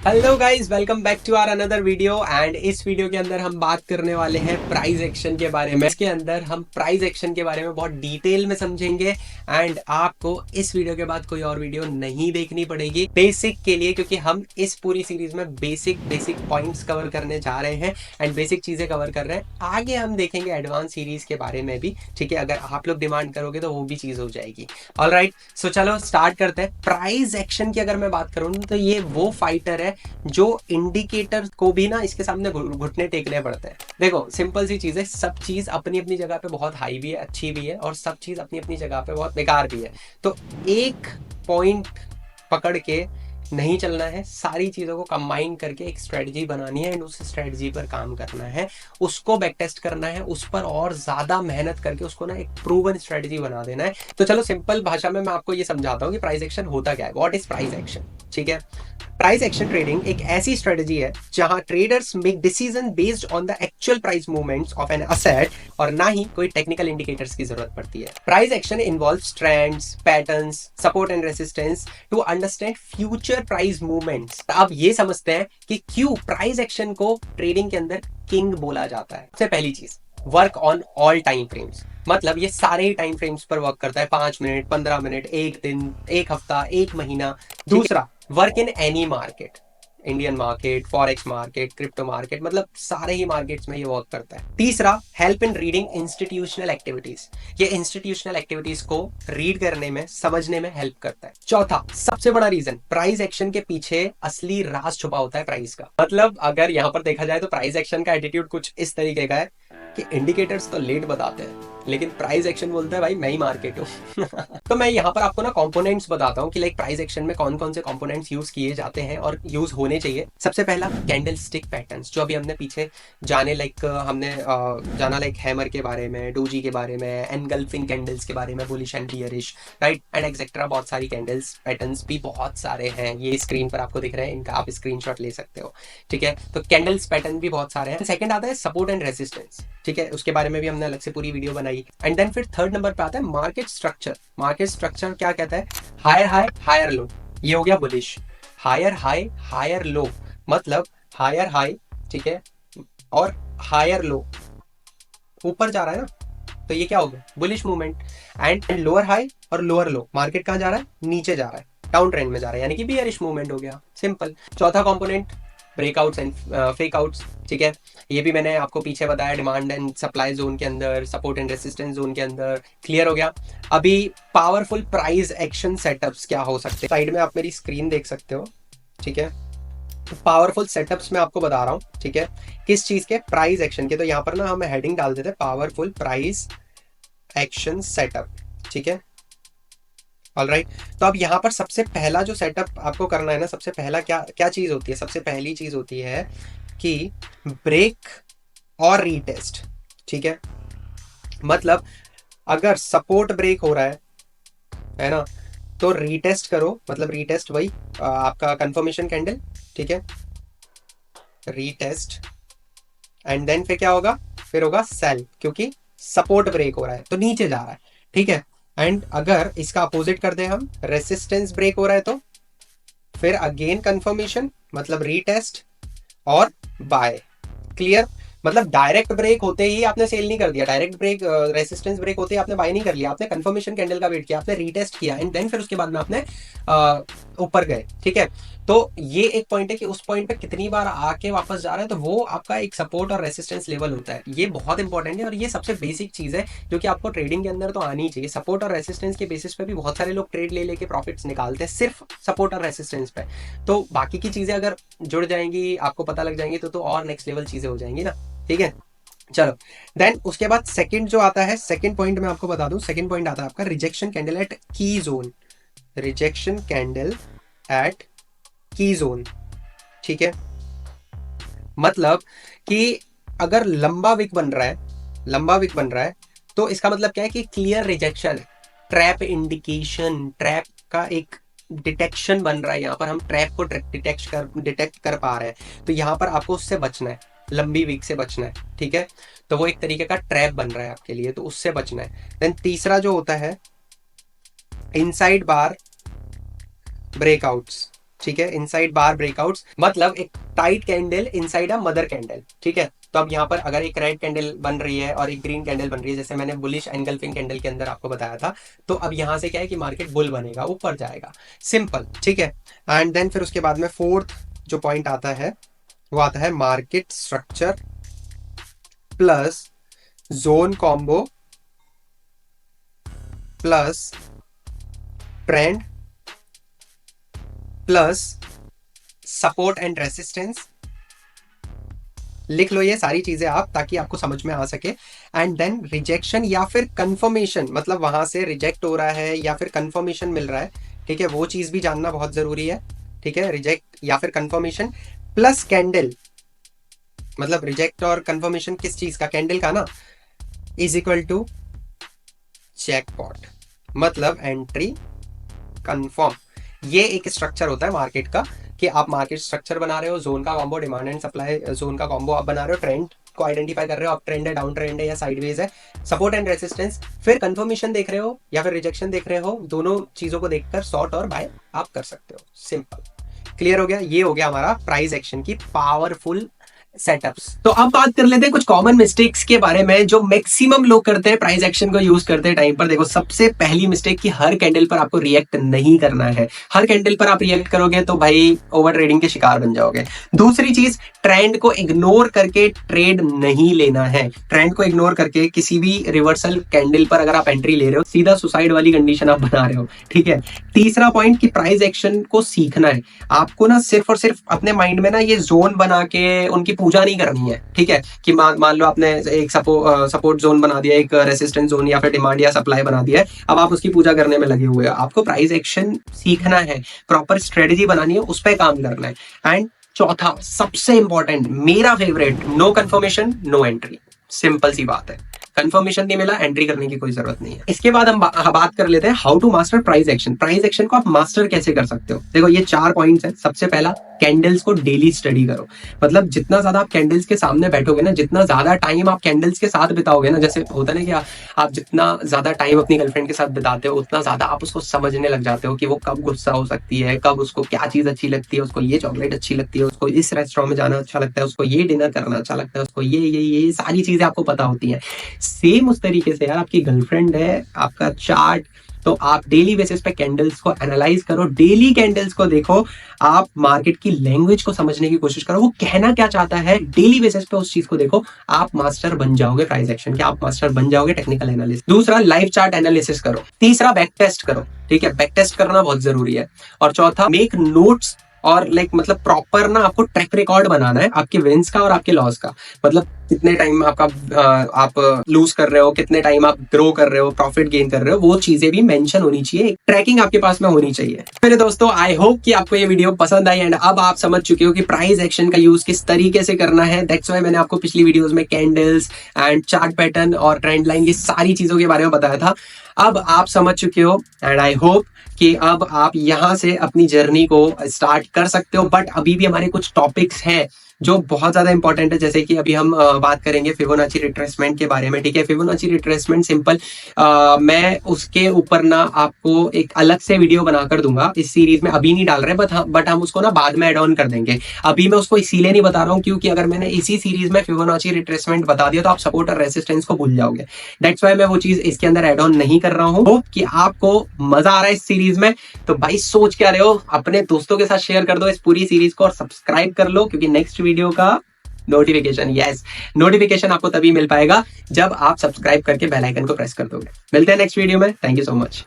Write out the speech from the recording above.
Hello guys, welcome back to our another video. And इस video के अंदर हम बात करने वाले हैं प्राइस एक्शन के बारे में। इसके अंदर हम प्राइस एक्शन के बारे में बहुत डिटेल में समझेंगे। एंड आपको इस वीडियो के बाद कोई और वीडियो नहीं देखनी पड़ेगी बेसिक के लिए, क्योंकि हम इस पूरी सीरीज में बेसिक पॉइंट्स कवर करने जा रहे हैं एंड बेसिक चीजें कवर कर रहे हैं। आगे हम देखेंगे एडवांस सीरीज के बारे में भी, ठीक है। अगर आप लोग डिमांड करोगे तो वो भी चीज हो जाएगी। ऑलराइट, सो चलो स्टार्ट करते हैं। प्राइस एक्शन की अगर मैं बात करूँ तो ये वो फाइटर है जो इंडिकेटर को भी ना इसके सामने घुटने टेकने पड़ते हैं। देखो सिंपल सी चीज है, सब चीज अपनी अपनी जगह पे बहुत हाई भी है, अच्छी भी है, और सब चीज अपनी अपनी जगह पे बहुत बेकार भी है। तो एक पॉइंट पकड़ के नहीं चलना है, सारी चीजों को कंबाइन करके एक स्ट्रेटजी बनानी है एंड उस स्ट्रेटजी पर काम करना है, उसको बैक टेस्ट करना है, उस पर और ज्यादा मेहनत करके उसको ना एक प्रूवन स्ट्रेटजी बना देना है। तो चलो सिंपल भाषा में मैं आपको ये समझाता हूँ कि प्राइस एक्शन होता क्या है, व्हाट इज प्राइस एक्शन। ठीक है, प्राइस एक्शन ट्रेडिंग एक ऐसी स्ट्रेटजी है जहां traders make decision based on the actual price movements of an asset और ना ही कोई टेक्निकल इंडिकेटर्स की जरूरत पड़ती है। Price action involves trends, patterns, support and resistance to understand future price movements. अब ये समझते हैं कि क्यों प्राइस एक्शन को ट्रेडिंग के अंदर किंग बोला जाता है। सबसे पहली चीज, work on all time frames. मतलब ये सारे ही टाइम फ्रेम्स पर वर्क करता है, 5 मिनट, 15 मिनट, एक दिन, एक हफ्ता, एक महीना। दूसरा, work in any market, Indian market, forex market, crypto market, मतलब सारे ही मार्केट्स में ये वर्क करता है। तीसरा, help in reading institutional activities. ये इंस्टीट्यूशनल एक्टिविटीज को रीड करने में, समझने में हेल्प करता है। चौथा, सबसे बड़ा रीजन, प्राइस एक्शन के पीछे असली राज छुपा होता है प्राइस का। मतलब अगर यहां पर देखा जाए तो प्राइस एक्शन का एटीट्यूड कुछ इस तरीके का है कि इंडिकेटर्स तो लेट बताते हैं लेकिन प्राइस एक्शन बोलता है भाई मैं ही मार्केट हूँ। तो मैं यहाँ पर आपको ना कंपोनेंट्स बताता हूँ कि लाइक प्राइस एक्शन में कौन कौन से कंपोनेंट्स यूज किए जाते हैं और यूज होने चाहिए। सबसे पहला, कैंडल स्टिक पैटर्न्स, जो अभी हमने पीछे जाने जाना लाइक हैमर के बारे में, डोजी के बारे में, एनगल्फिंग कैंडल्स के बारे में, bullish and bearish, right and etcetera. बहुत सारी कैंडल्स पैटर्न्स भी बहुत सारे हैं, ये स्क्रीन पर आपको दिख रहे हैं, इनका आप स्क्रीनशॉट ले सकते हो। ठीक है, तो कैंडल्स पैटर्न भी बहुत सारे हैं। सेकंड आता है सपोर्ट एंड रेजिस्टेंस। ठीक है, उसके बारे में भी हमने अलग से पूरी वीडियो बनाई। एंड देन फिर थर्ड नंबर पे आता है मार्केट स्ट्रक्चर। मार्केट स्ट्रक्चर क्या कहता है? Higher high, higher low. ये हो गया bullish. Higher high, higher low, मतलब हायर हाई, ठीक है, और हायर लो, ऊपर जा रहा है ना, तो ये क्या होगा? Bullish movement. And lower high और लोअर लो, मार्केट कहां जा रहा है? नीचे जा रहा है, डाउन ट्रेंड में जा रहा है, यानी कि बियरिश मूवमेंट हो गया। सिंपल। चौथा component, breakouts and fake outs. ठीक है, ये भी मैंने आपको पीछे बताया, डिमांड एंड सप्लाई जोन के अंदर, सपोर्ट एंड रेसिस्टेंस जोन के अंदर। क्लियर हो गया। अभी पावरफुल प्राइस एक्शन सेटअप्स क्या हो सकते हैं? साइड में आप मेरी स्क्रीन देख सकते हो। ठीक है, पावरफुल सेटअप्स मैं आपको बता रहा हूं। ठीक है, किस चीज के? प्राइस एक्शन के। तो यहां पर ना हम हेडिंग डाल देते हैं पावरफुल प्राइस एक्शन सेटअप। ठीक है, ऑलराइट। तो अब यहाँ पर सबसे पहला जो सेटअप आपको करना है ना, सबसे पहला क्या क्या चीज होती है? सबसे पहली चीज होती है कि ब्रेक और रीटेस्ट। ठीक है, मतलब अगर सपोर्ट ब्रेक हो रहा है ना, तो रीटेस्ट करो। मतलब रीटेस्ट वही आपका कंफर्मेशन कैंडल। ठीक है, रीटेस्ट एंड देन फिर क्या होगा? फिर होगा सेल, क्योंकि सपोर्ट ब्रेक हो रहा है तो नीचे जा रहा है। ठीक है, एंड अगर इसका अपोजिट कर दे हम, रेसिस्टेंस ब्रेक हो रहा है, तो फिर अगेन कंफर्मेशन, मतलब रीटेस्ट और बाय। क्लियर? मतलब डायरेक्ट ब्रेक होते ही आपने सेल नहीं कर दिया, डायरेक्ट ब्रेक, रेसिस्टेंस ब्रेक होते ही आपने बाय नहीं कर लिया, आपने कंफर्मेशन कैंडल का वेट किया, आपने रीटेस्ट किया एंड देन फिर उसके बाद में आपने ऊपर गए। ठीक है, तो ये एक पॉइंट है कि उस पॉइंट पे कितनी बार आके वापस जा रहा है, तो वो आपका एक सपोर्ट और रेसिस्टेंस लेवल होता है। ये बहुत इंपॉर्टेंट है और ये सबसे बेसिक चीज है जो कि आपको ट्रेडिंग के अंदर तो आनी चाहिए। सपोर्ट और रेसिस्टेंस के बेसिस पे भी बहुत सारे लोग ट्रेड ले लेके प्रॉफिट्स निकालते हैं, सिर्फ सपोर्ट और रेसिस्टेंस पे। तो बाकी की चीजें अगर जुड़ जाएंगी, आपको पता लग जाएंगी, तो और नेक्स्ट लेवल चीजें हो जाएंगी ना। ठीक है, चलो। देन उसके बाद सेकंड जो आता है, सेकंड पॉइंट मैं आपको बता दूं, सेकंड पॉइंट आता है आपका रिजेक्शन कैंडल एट की जोन। रिजेक्शन कैंडल एट की जोन। ठीक है, मतलब कि अगर लंबा विक बन रहा है, लंबा विक बन रहा है, तो इसका मतलब क्या है कि क्लियर रिजेक्शन है, ट्रैप इंडिकेशन, ट्रैप का एक डिटेक्शन बन रहा है। यहां पर हम ट्रैप को डिटेक्ट कर पा रहे हैं, तो यहां पर आपको उससे बचना है, लंबी वीक से बचना है। ठीक है, तो वो एक तरीके का ट्रैप बन रहा है आपके लिए, तो उससे बचना है। देन तीसरा जो होता है, इनसाइड बार ब्रेकआउट्स। ठीक है, इनसाइड बार ब्रेकआउट्स मतलब एक tight candle inside a mother candle, ठीक है। तो अब यहाँ पर अगर एक रेड कैंडल बन रही है और एक ग्रीन कैंडल बन रही है, जैसे मैंने बुलिश एनगल्फिंग कैंडल के अंदर आपको बताया था, तो अब यहाँ से क्या है कि मार्केट बुल बनेगा, ऊपर जाएगा, सिंपल, ठीक है। एंड देन फिर उसके बाद में फोर्थ जो पॉइंट आता है वो आता है market structure plus zone combo plus trend plus support and resistance. लिख लो ये सारी चीजें आप, ताकि आपको समझ में आ सके। एंड देन रिजेक्शन या फिर कंफर्मेशन, मतलब वहां से रिजेक्ट हो रहा है या फिर कंफर्मेशन मिल रहा है, ठीक है, वो चीज भी जानना बहुत जरूरी है, ठीक है। रिजेक्ट या फिर कंफर्मेशन प्लस कैंडल, मतलब रिजेक्ट और कंफर्मेशन किस चीज का, कैंडल का ना, इज इक्वल टू जैकपॉट, मतलब एंट्री कंफर्म। ये एक स्ट्रक्चर होता है मार्केट का, कि आप मार्केट स्ट्रक्चर बना रहे हो, जोन का combo, demand and supply zone का कॉम्बो आप बना रहे हो, ट्रेंड को आइडेंटिफाई कर रहे हो, आप ट्रेंड है, डाउन ट्रेंड है या साइडवेज है, सपोर्ट एंड रेसिस्टेंस, फिर कंफर्मेशन देख रहे हो या फिर रिजेक्शन देख रहे हो, दोनों चीजों को देखकर शॉर्ट और बाय आप कर सकते हो। सिंपल, क्लियर हो गया। ये हो गया हमारा प्राइस एक्शन की पावरफुल सेटअप्स। तो अब बात कर लेते हैं कुछ कॉमन मिस्टेक्स के बारे में जो मैक्सिमम लोग करते हैं प्राइस एक्शन को यूज करते हैं टाइम पर। देखो, सबसे पहली मिस्टेक कि हर कैंडल पर आपको रिएक्ट नहीं करना है। हर कैंडल पर आप रिएक्ट करोगे तो भाई ओवर ट्रेडिंग के शिकार बन जाओगे। दूसरी चीज, ट्रेंड को इग्नोर करके ट्रेड नहीं लेना है। ट्रेंड को इग्नोर करके किसी भी रिवर्सल कैंडल पर अगर आप एंट्री ले रहे हो, सीधा सुसाइड वाली कंडीशन आप बना रहे हो, ठीक है। तीसरा पॉइंट कि प्राइस एक्शन को सीखना है आपको ना, सिर्फ और सिर्फ अपने माइंड में ना ये जोन बना के उनकी पूजा नहीं करनी है, ठीक है। कि मान लो आपने एक सपोर्ट जोन बना दिया, एक रेसिस्टेंस जोन या फिर डिमांड या सप्लाई बना दिया है, अब आप उसकी पूजा करने में लगे हुए हैं। आपको प्राइस एक्शन सीखना है, प्रॉपर स्ट्रेटेजी बनानी है, उस पर काम करना है। एंड चौथा सबसे इंपॉर्टेंट, मेरा favourite, no confirmation no entry. Simple सी बात है, कंफर्मेशन नहीं मिला, एंट्री करने की कोई जरूरत नहीं है। इसके बाद हम बात कर लेते हैं how to master price action. Price action को आप मास्टर कैसे कर सकते हो। देखो, ये 4 पॉइंट्स हैं। सबसे पहला, कैंडल्स को डेली स्टडी करो। मतलब जितना ज्यादा आप कैंडल्स के सामने बैठोगे ना, जितना ज्यादा टाइम आप कैंडल्स के साथ बिताओगे ना, जैसे होता है ना कि आप जितना ज्यादा टाइम अपनी गर्लफ्रेंड के साथ बिताते हो, उतना ज्यादा आप उसको समझने लग जाते हो कि वो कब गुस्सा हो सकती है, कब उसको क्या चीज अच्छी लगती है, उसको ये चॉकलेट अच्छी लगती है, उसको इस रेस्टोरेंट में जाना अच्छा लगता है, उसको ये डिनर करना अच्छा लगता है, उसको ये सारी चीजें आपको पता होती है। सेम उस तरीके से यार, आपकी गर्लफ्रेंड है, आपका चार्ट, तो आप डेली बेसिस पे कैंडल्स को एनालाइज करो, डेली कैंडल्स को देखो, आप मार्केट की लैंग्वेज को समझने की कोशिश करो, वो कहना क्या चाहता है, डेली बेसिस पे उस चीज को देखो। आप मास्टर बन जाओगे प्राइस एक्शन के, आप मास्टर बन जाओगे टेक्निकल एनालिसिस। दूसरा, लाइव चार्ट एनालिसिस करो। तीसरा, बैक टेस्ट करो, ठीक है, बैक टेस्ट करना बहुत जरूरी है। और चौथा, मेक नोट्स और मतलब प्रॉपर ना आपको ट्रैक रिकॉर्ड बनाना है आपके विंस का और आपके लॉस का। मतलब कितने टाइम आपका आप लूज कर रहे हो, कितने टाइम आप ग्रो कर रहे हो, प्रॉफिट गेन कर रहे हो, वो चीजें भी मेंशन होनी चाहिए, एक ट्रैकिंग आपके पास में होनी चाहिए। मेरे दोस्तों, आई होप कि आपको ये वीडियो पसंद आई एंड अब आप समझ चुके हो कि प्राइस एक्शन का यूज किस तरीके से करना है। दैट्स व्हाई मैंने आपको पिछली वीडियोस में कैंडल्स एंड चार्ट पैटर्न और ट्रेंड लाइन, ये सारी चीजों के बारे में बताया था। अब आप समझ चुके हो एंड आई होप कि अब आप यहां से अपनी जर्नी को स्टार्ट कर सकते हो। बट अभी भी हमारे कुछ टॉपिक्स हैं जो बहुत ज्यादा इंपॉर्टेंट है, जैसे कि अभी हम बात करेंगे फिबोनाची रिट्रेसमेंट के बारे में, ठीक है। फिबोनाची रिट्रेसमेंट सिंपल, मैं उसके ऊपर ना आपको एक अलग से वीडियो बनाकर दूंगा, इस सीरीज में अभी नहीं डाल रहे, बट हम उसको ना बाद में एड ऑन कर देंगे। अभी मैं उसको इसीलिए नहीं बता रहा हूँ क्योंकि अगर मैंने इसी सीरीज में फिबोनाची रिट्रेसमेंट बता दिया तो आप सपोर्ट और रेसिस्टेंस को भूल जाओगे। दैट्स व्हाई मैं वो चीज इसके अंदर एड ऑन नहीं कर रहा हूँ। होप कि आपको मजा आ रहा है इस सीरीज में। तो भाई सोच क्या रहे हो, अपने दोस्तों के साथ शेयर कर दो इस पूरी सीरीज को और सब्सक्राइब कर लो, क्योंकि नेक्स्ट वीडियो का नोटिफिकेशन आपको तभी मिल पाएगा जब आप सब्सक्राइब करके बेल आइकन को प्रेस कर दोगे। मिलते हैं नेक्स्ट वीडियो में। Thank you so much.